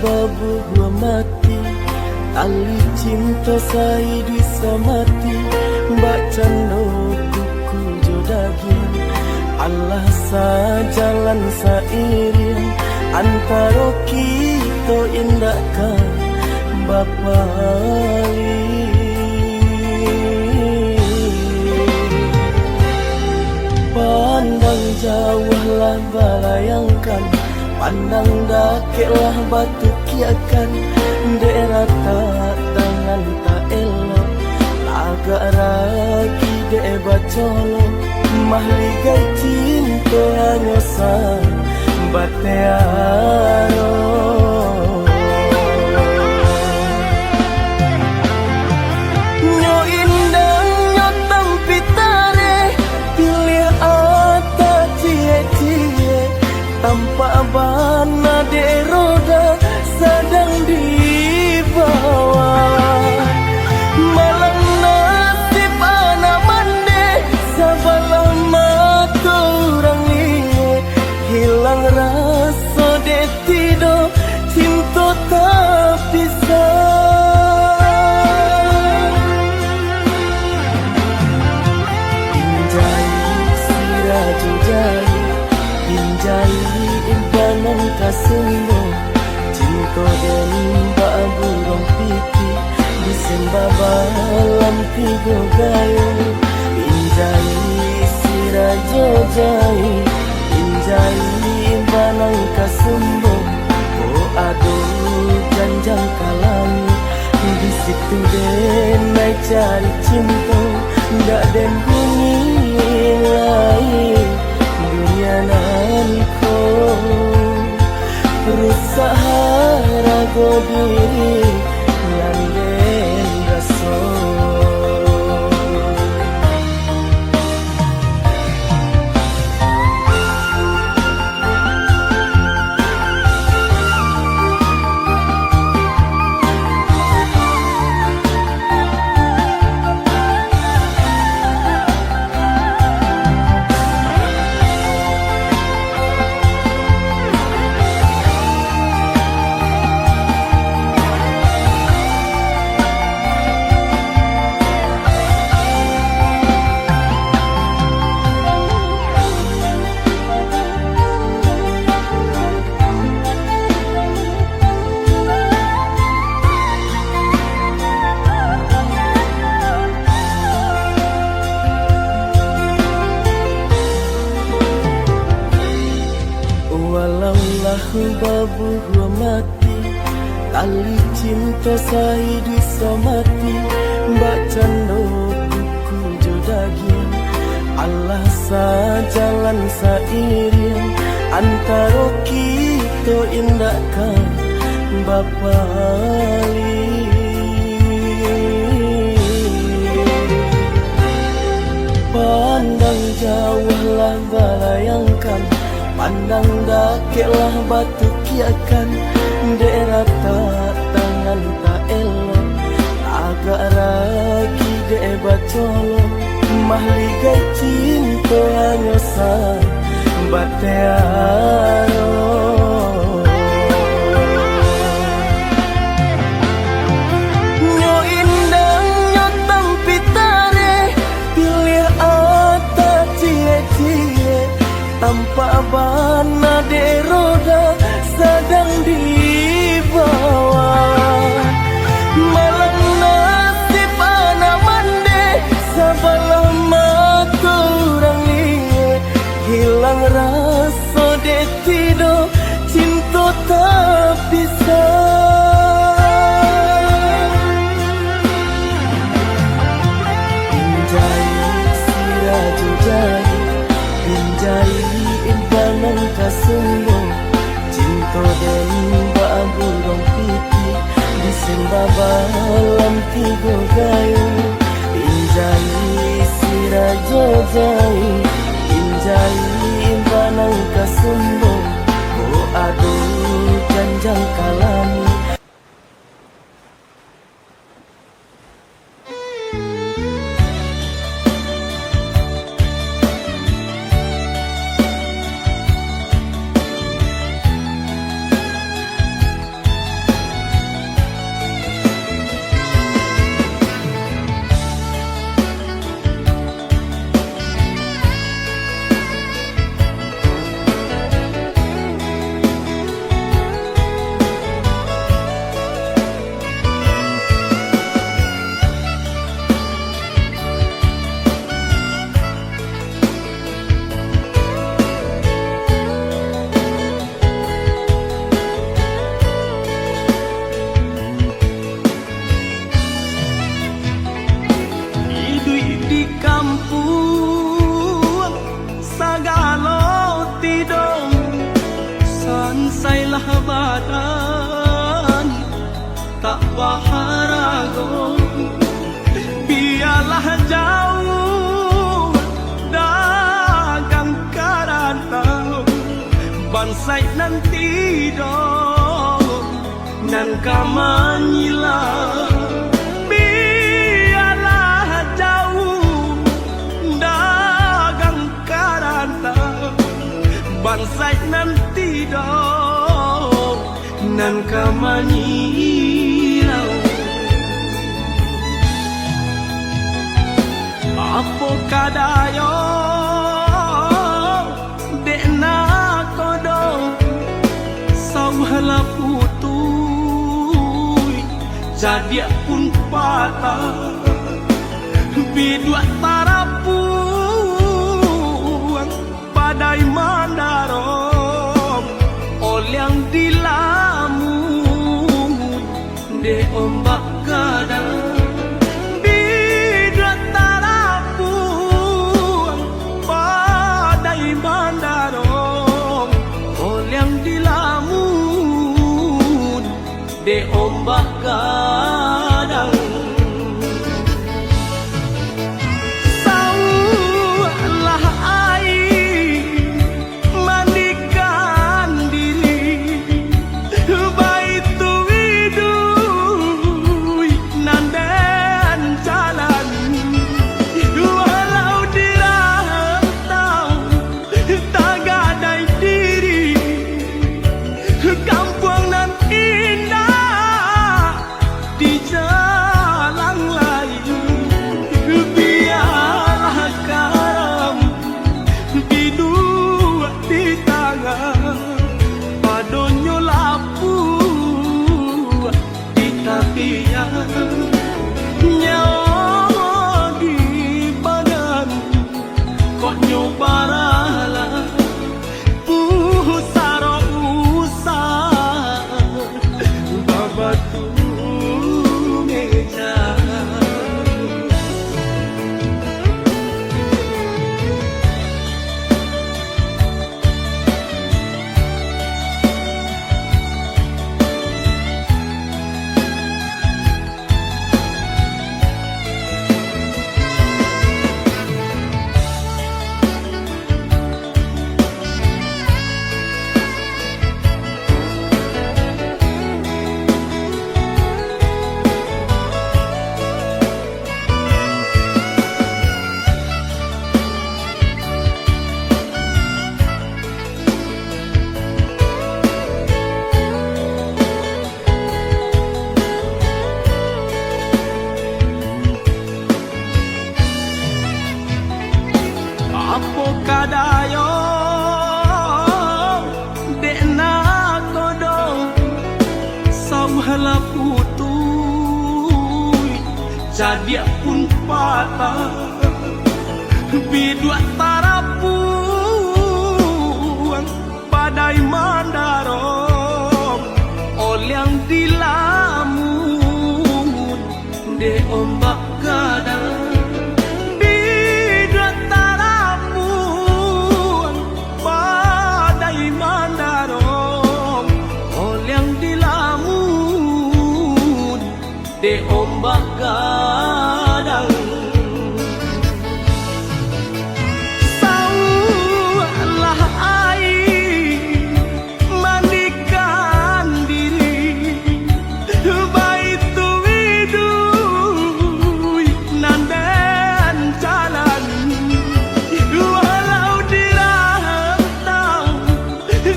babu gua mati, tali cinta saya bisa mati. Mbak cando kuku jodagin, Allah sajalan sairing antara kita indahkan Bapa Ali. Pandang jauhlah balayangkan, pandang dakeklah batu kiakan. Daerah tak tangan tak elok, agak ragi dek bacolo. Mahligai cinta hanya sang batearo. Nyo indah nyo tampitare, pilih ata cie-cie. Tanpa bana de roda sedang dibawa. Malang nasib anak mande, sabalah mata orang liye. Hilang rasa de tido, cinta tak bisa. Pinjai siraju jai, pinjai imbanan kasumbo. Cinta dan babu rong piti, disembah balam tiga gayo. Pinjai sirajo jai, pinjai imbanan kasumbo. Oh aduh janjang kalami, di situ denai cari cinta. Ndak den bunyi lain dunia nanko, rusak harago diri lan den raso. Babu gua mati, tali cinta saya bisa mati. Mbak cando kuku jodagin, Allah sajalan sairing antara kita indahkan Bapa Ali. Pandang jauhlah balayangkan, pandang dakeklah batu kiakan. Daerah tak tangan tak elok, agak ragi dek bacolo. Mahligai cinta hanya sang batearo. Nyo indah nyo tampitare, pilih ata cie-cie. Tanpa bana de roda sedang dibawa. Malang nasib anak mande, sabalah mata orang liye. Hilang rasa de tido, cinta tak bisa. Pinjai siraju jai, pinjai imbanan kasumbo. Cinta dan babu rong piti, disembah balam tiga gayo. Pinjai sirajo jai, pinjai imbanan kasumbo. Oh aduh janjang kalami. badan tak baharago, biarlah jauh dagang karantau bansai nanti dong nan kamanyila, biarlah jauh dagang karantau bansai nanti dong nan kamanyila. Apo kadayo dekna kodo sauhala putui jadi pun patah bidua tarapuang badai mandarom olyang dilamun de ombak kadang de ombak kadang saulah air mandikan diri baitu widui nandan jalan walau dirantau tak gadai diri kampung nan indah di jalan lain, biarlah karam bidua di tangan padonyo lapu di tapian nyawa di badan kok nyobaralah pusaro usah babatu apo kadayo dekna kodo sauhala putui jadi pun patah bidua tarapuang badai mandarom olyang dilamun de ombak kadang de ombak kadang saulah air mandikan diri baitu widui nandan jalan walau dirantau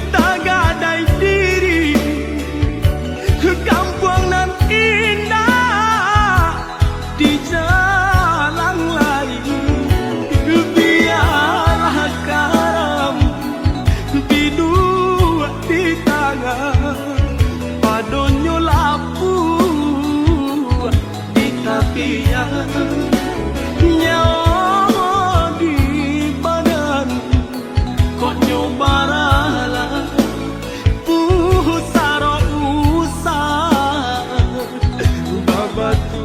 tak gadai diri kampung nan indah di jalan lain, biarlah karam bidua di tangan padonyo lapu di tapian nyawa di badan kok nyobaralah pusaro usah babatu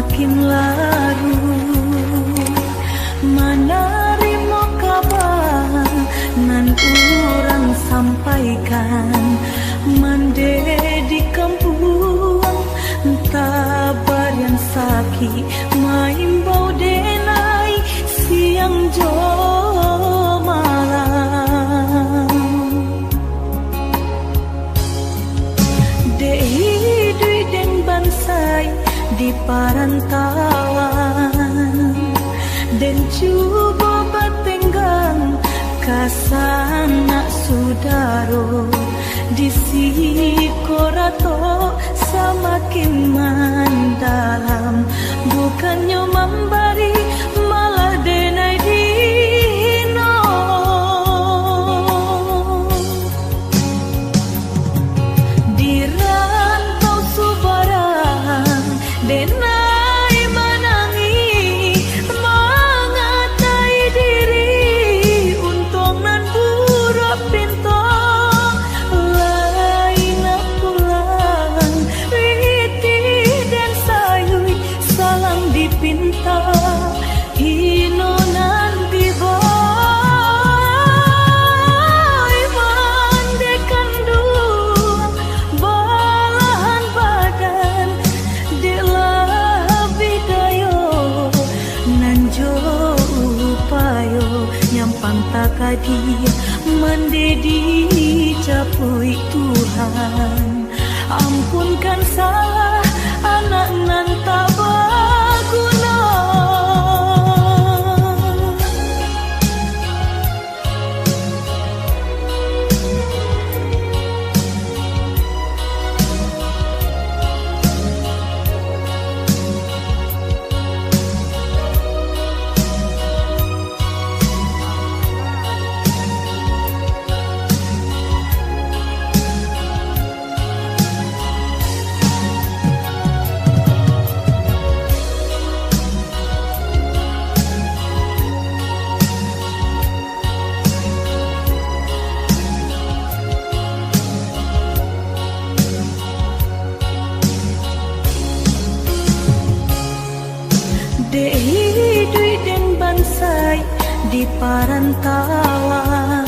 semakin larut. Menerima kabar nan urang sampaikan, mande di kampung tabar yang sakit maimbau denai siang jo malam. Dehi dui den bansai di parantauan, dan cuba batenggang kasana sudaro di sikorato semakin mendalam, bukannya memberi malah denai dino. Di rantau subarang denai menangi mengatai diri untung nan buruk pintu lain pulang riti dan sayui salang dipinta hino nan diboy mandekan dua balahan badan takadi mendedi capui Tuhan, ampunkan salah anak nan tak berguna. Dehi dui den bansai di parantauan,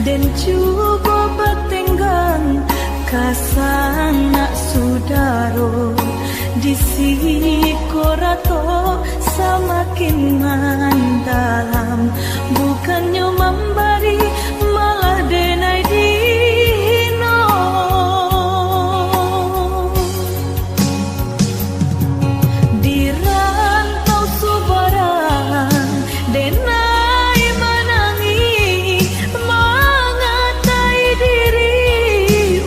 dan cuba batenggang kasana sudaro di sikorato semakin mendalam, bukannya memberi malah denai dino. Di rantau subarang denai menangi mengatai diri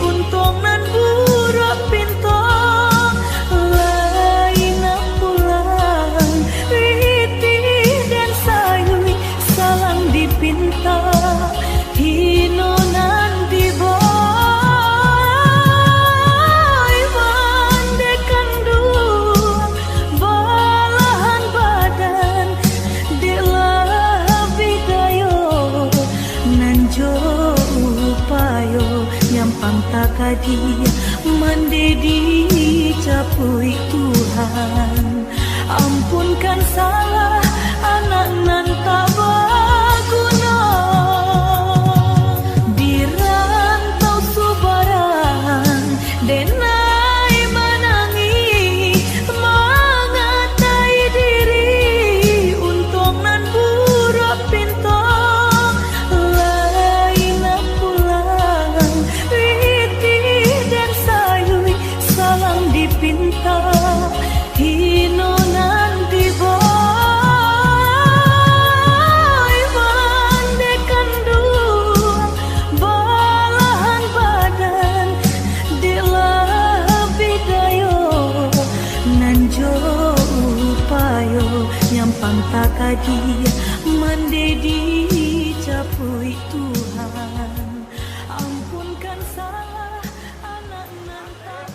untung nan buruk pintu lain pulang riti dan sayui salang dipinta hino nan diboy mandekan dua balahan badan delah bidayo nan jo upayo nyampang takadi mendedi capui Tuhan, ampunkan salah anak nan tak berguna. Di rantau subarang denai menangi mengatai diri untung nan buruk pintu lain pulang riti dan sayui salang dipinta hino nan diboy mandekan dua balahan badan delah bidayo nan jo upayo nyampang takadi mendedi capui Tuhan, ampunkan salah anak nan tak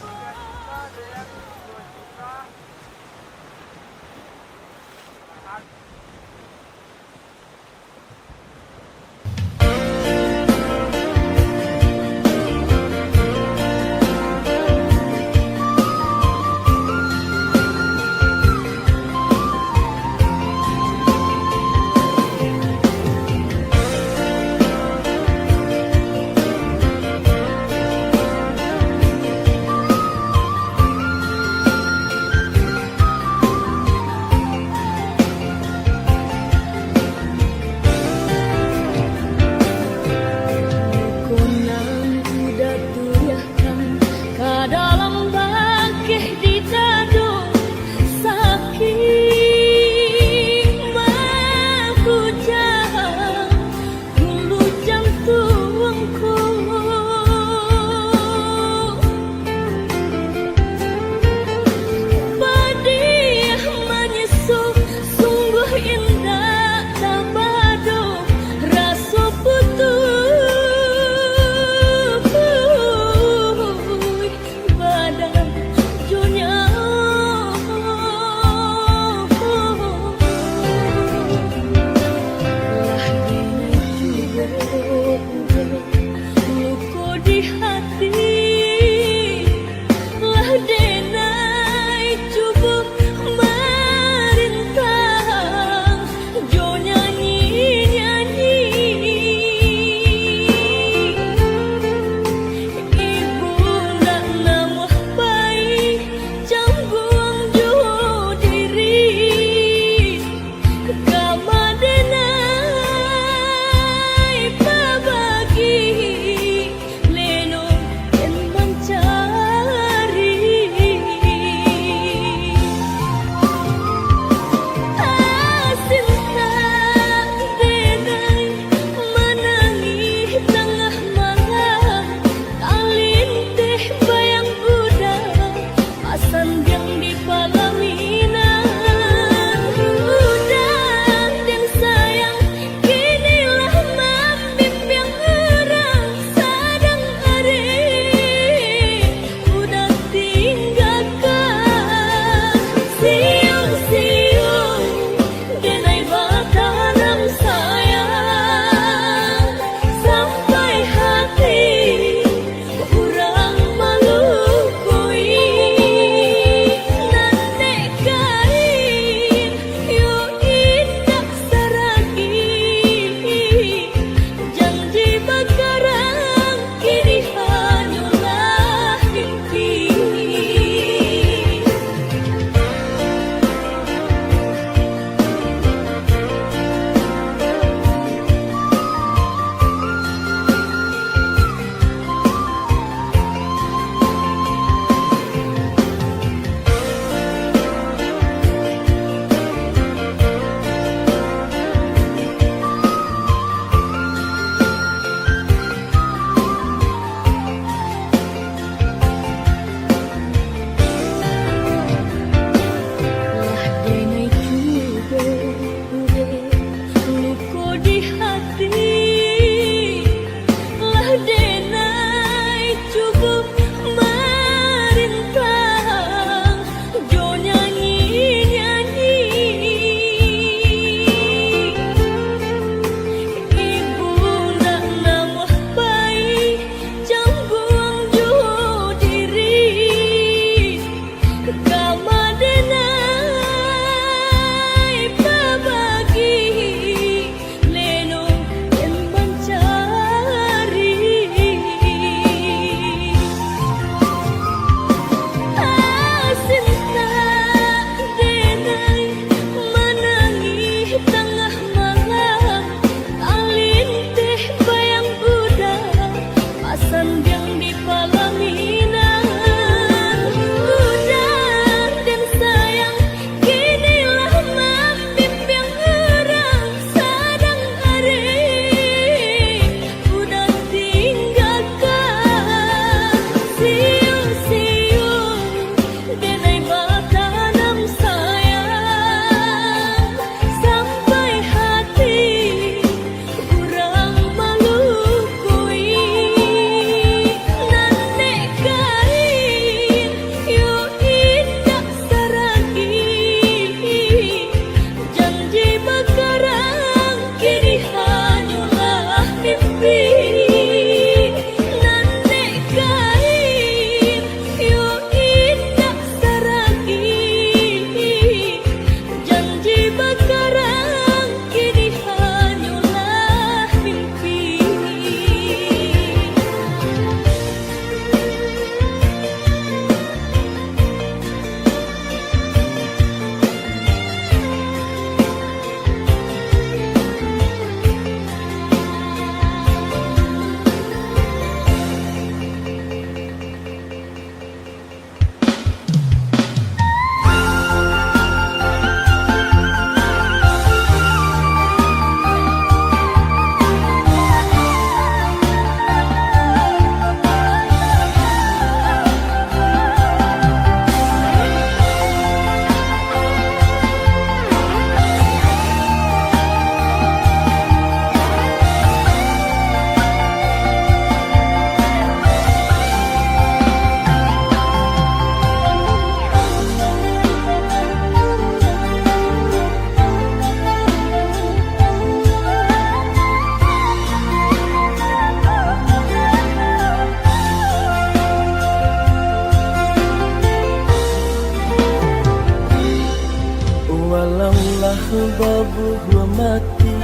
babu gua mati,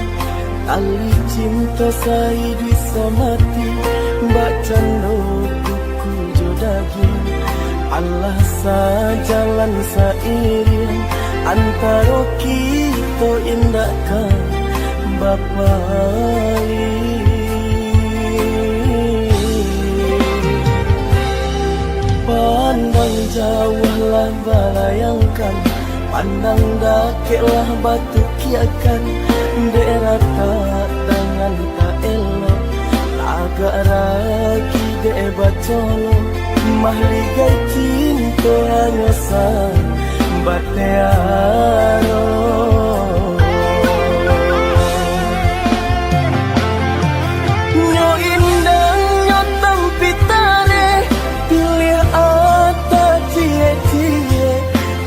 tali cinta saya bisa mati. Mbak cando kuku jodaging, Allah sajalan sairing antara kita indahkan Bapak. Pandang jauhlah balayangkan, pandang dakeklah batu kiakan. Daerah tak tangan tak elok, agak ragi de bacolo. Mahligai cinta hanya sang batearo. Nyo indah nyo tampitare, pilih ata cie-cie.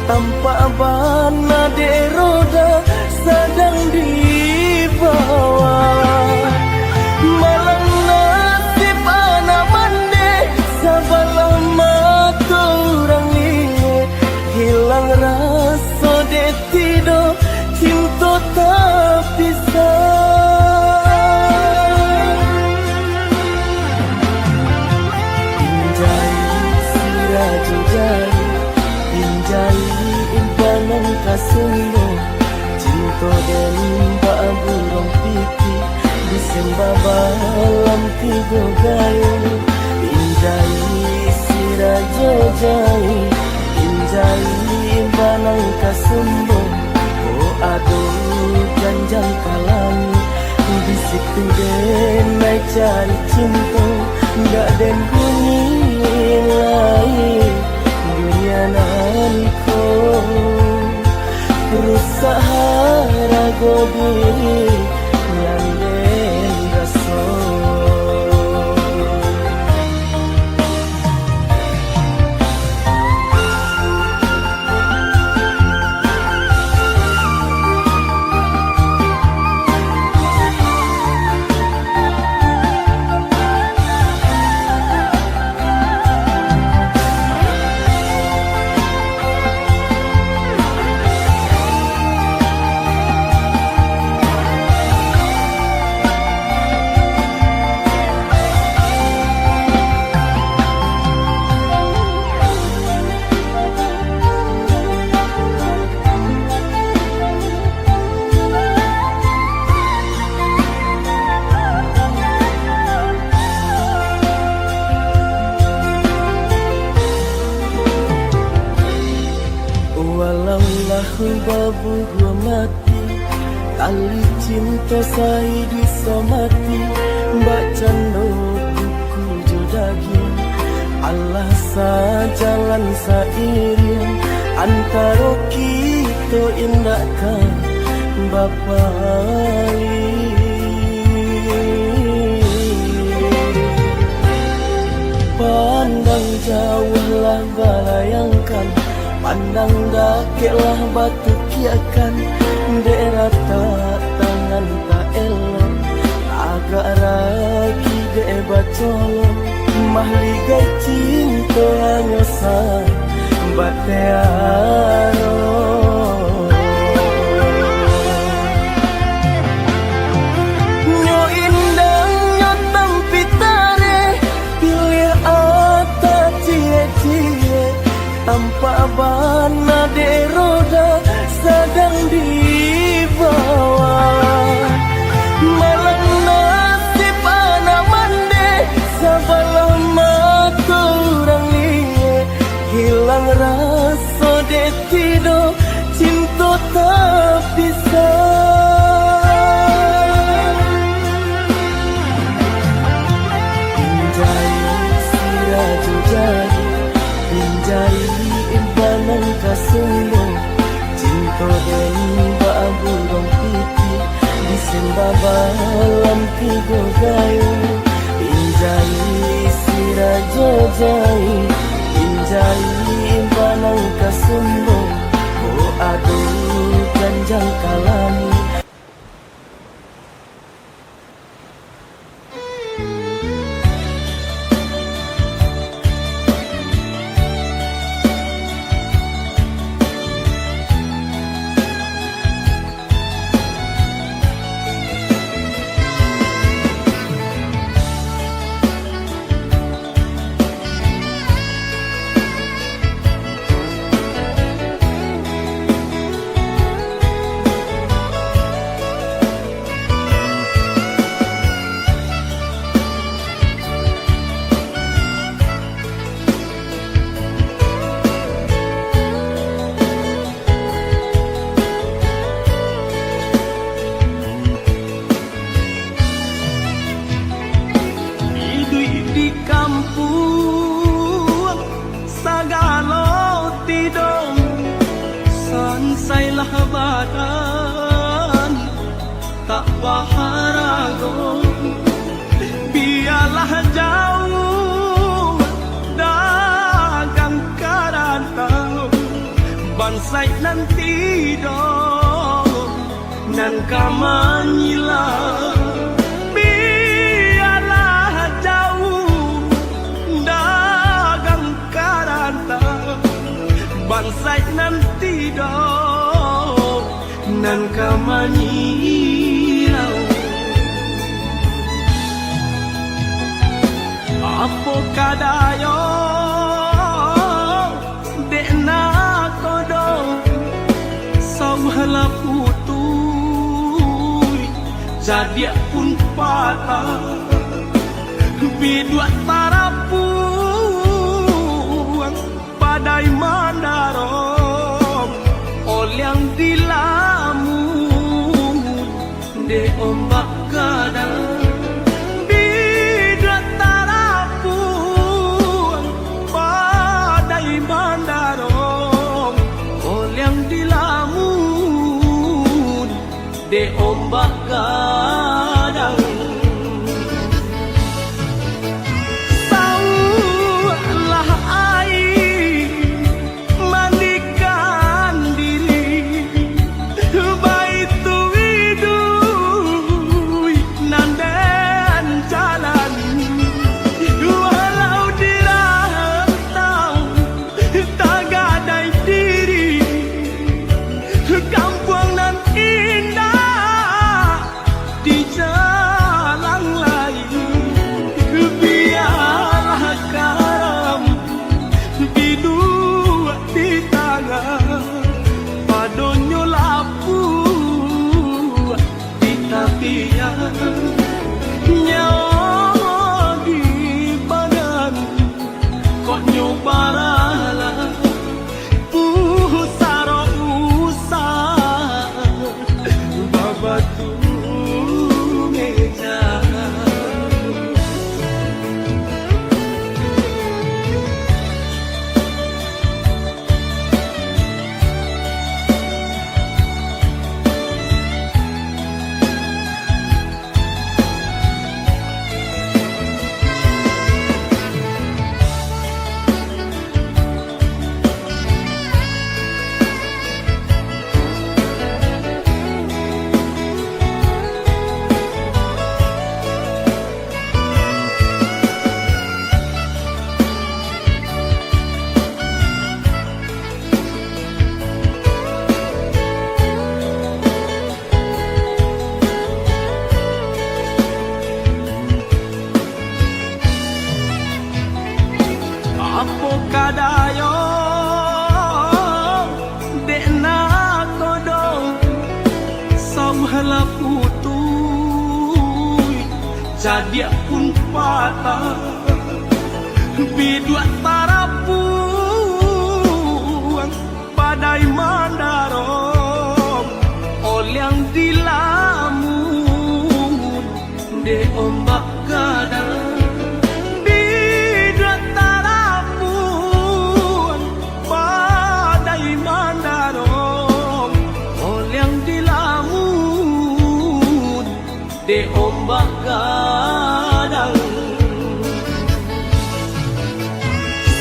Tanpa bana de roda sedang dibawa. Malang nasib anak mande, sabalah mata orang liye. Hilang rasa de tido, cinta tak bisa. Injai siraju jari, injai impanan kasunggo. Cinta dan babu rong pipi, disembah balam tiga gayo. Injai sirajo jai, injai impanan kasunggo. Oh aduh janjang kalami, bisik tunggen naik cari cinta. Nggak den bunyi lain dunia nanko. Rusak harago diri nyanden raso. Babu gua mati, tali cinta saya bisa mati. Mbak cando kuku jodaging, Allah sajalan sairing antara kita indahkan Bapak. Pandang jauhlah balayangkan, pandang dakeklah batu kiakan. Daerah tak tangan tak elok, agak ragi de bacolo. Mahligai cinta hanya sang batearo. Nyo indah nyo tampitare, pilih ata cie-cie. Tanpa bana de roda sedang dibawa. Malang nasib anak mande, sabalah mata orang liye. Hilang rasa de tido, cinta tak bisa. Injai siraju jari, injai impanan kasunggo. Cinta dan babu rong pipi, disembah balam tiga gayo. Injai sirajo jai, injai impanan kasunggo. Oh aduh janjang kalami. lah badan tak baharago, biarlah jauh dagang karantau bansai nanti dong nan kamanyila, biarlah jauh dagang karantau bansai nanti dong nan kamanyila. Apo kadayo dekna kodong sawhala putui jadi pun patah bidua tarapuang padai mandarong olyang dilamun de ombak kadang de ombak kadang saulah air mandikan diri baitu widui nandan jalan walau dirantau tak gadai diri kampung nan indah di jalan lain, biarlah karam bidua di tangan padonyo lapu di tapian nyawa di badan kok nyobarala usaro usah babatu apo kadayo dekna kodong sawhala putui jadi pun patah bidua tarapuang padai mandarong olyang dilamun de ombak kadang de ombak kadang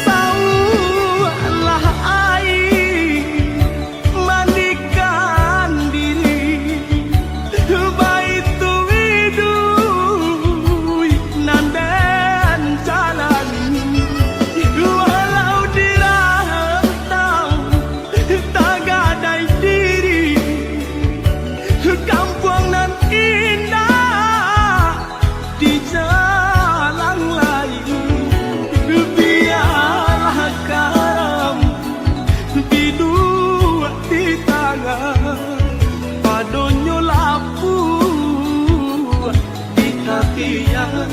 saulah air mandikan diri baitu widui nandan jalan walau dirantau tak gadai diri kampung nan indah di jalan lain, biarlah karam bidua di tangan padonyo lapu di tapian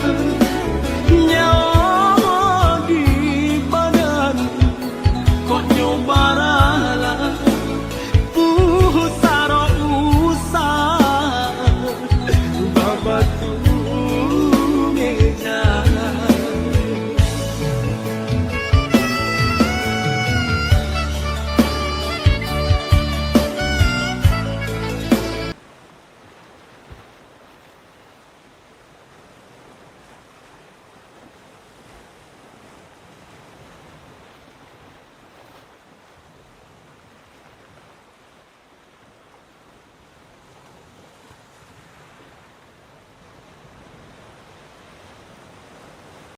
nyawa di badan kok nyobar